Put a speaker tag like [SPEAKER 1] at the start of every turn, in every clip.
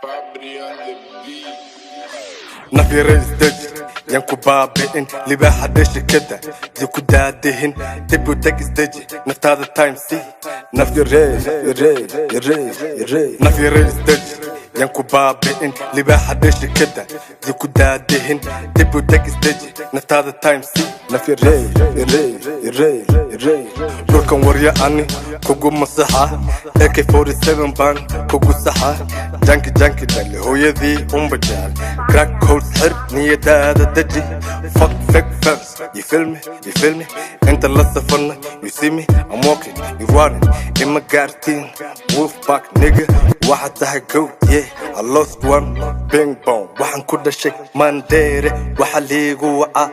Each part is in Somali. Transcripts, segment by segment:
[SPEAKER 1] Fabri on the beat.
[SPEAKER 2] نفي رئيس دج ينكو بابئن لباحة دش كده زيكو دادهن تبو دقس دجي نفت هذا التايم سي نفي رئيس نفي رئيس دج ينكو بابئن لباحة دش كده زيكو دادهن تبو دقس دجي نفت هذا التايم سي نفي رئيس دوركم وريا عني كوكو مصحة AK-47 بان كوكو صحة جانكي دالي هو يذي بجال كراك هولز حرب نية هذا دجي fuck fake fans you feel me انت اللي صفرنا you see me I'm walking you running in my garden wolf pack nigga واحد تحت go yeah I lost one bing bong واحد كل شيء مانديري واحد ليغو وقع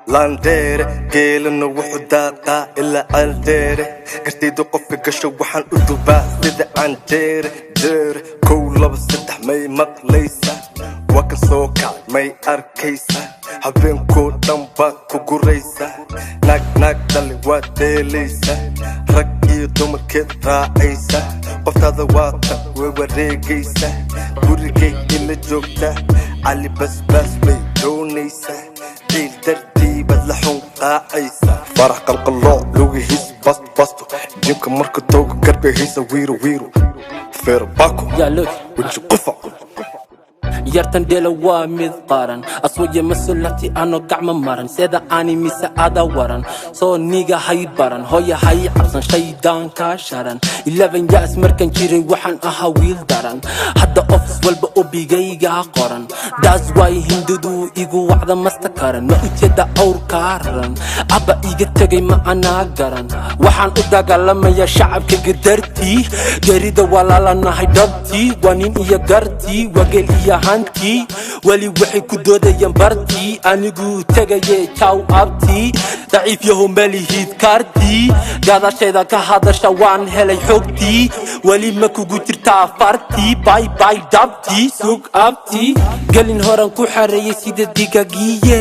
[SPEAKER 2] لانديري قيلنا وحداقا إلا عالديري قرتيدو قفي قشو وحن أدوبا سيدي عن ديري كولا بستح مي مقليسة وكن سوكا مي أركيسة حبين كو دنباكو قريسة ناك دالي واديليسة ركي دوم الكيد راعيسة قفت هذا واطن ووريقيسة قريقي إلي جوكتا علي بس بيدونيسة عيل ترتيب اللحون قاعيسة فرح قلق الله لوغي هيس بستو جيمك مركو توقو قربي هيسة ويرو فير باكو وجو قفا
[SPEAKER 3] yartan dela waa mid qaran aswaye masulati ano gacma maran sida ani mise ada waran soo niga hay baran hooya hay cabsan shaydaan ka sharan 11 years markan jiray waxaan ahaa wiil daran hadda office walba oo bigayga qoran that's why hindudu igu wacda mastakaran ma ujeeda awr kaaran aba iga tagay ma ana garan waxaan u dagaalamaya shacabka gadartii garida walaalanahay dhabtii wanin iyo gartii wagel iyo hanti wali waxay ku doodayaan bartii anigu tagaye jaw abti daciif yahu malihid karti gadashayda ka hadasha waan helay xogtii wali ma kugu jirtaa farti bye dabti sug abti galin horan ku xareeyay sida digagiye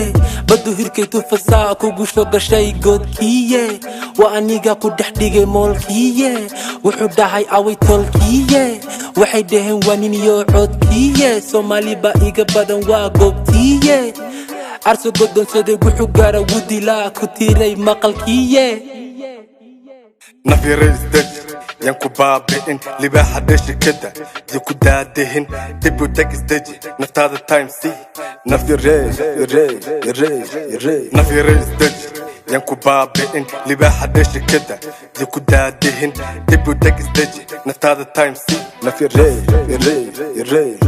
[SPEAKER 3] badu hirkay tufasaa kugu soo gashay godkiye waa aniga ku dhaxdhigay moolkiye wuxuu dhahay away tolkiye waxay dhaheen wanin iyo codkiye Somali ba iga badan waa goobtiye arso godonsaday wuxuu gaara wudila ku tiray maqalkiye
[SPEAKER 2] نفي رئيس دج ينكو بابئن لباحة دش كده زيكو دادهن تبو دقس دجي نفت هذا التايم سي نفي رئيس نفي رئيس دج ينكو بابئن لباحة دش كده زيكو دادهن تبو دقس دجي نفت هذا التايم سي نفي رئيس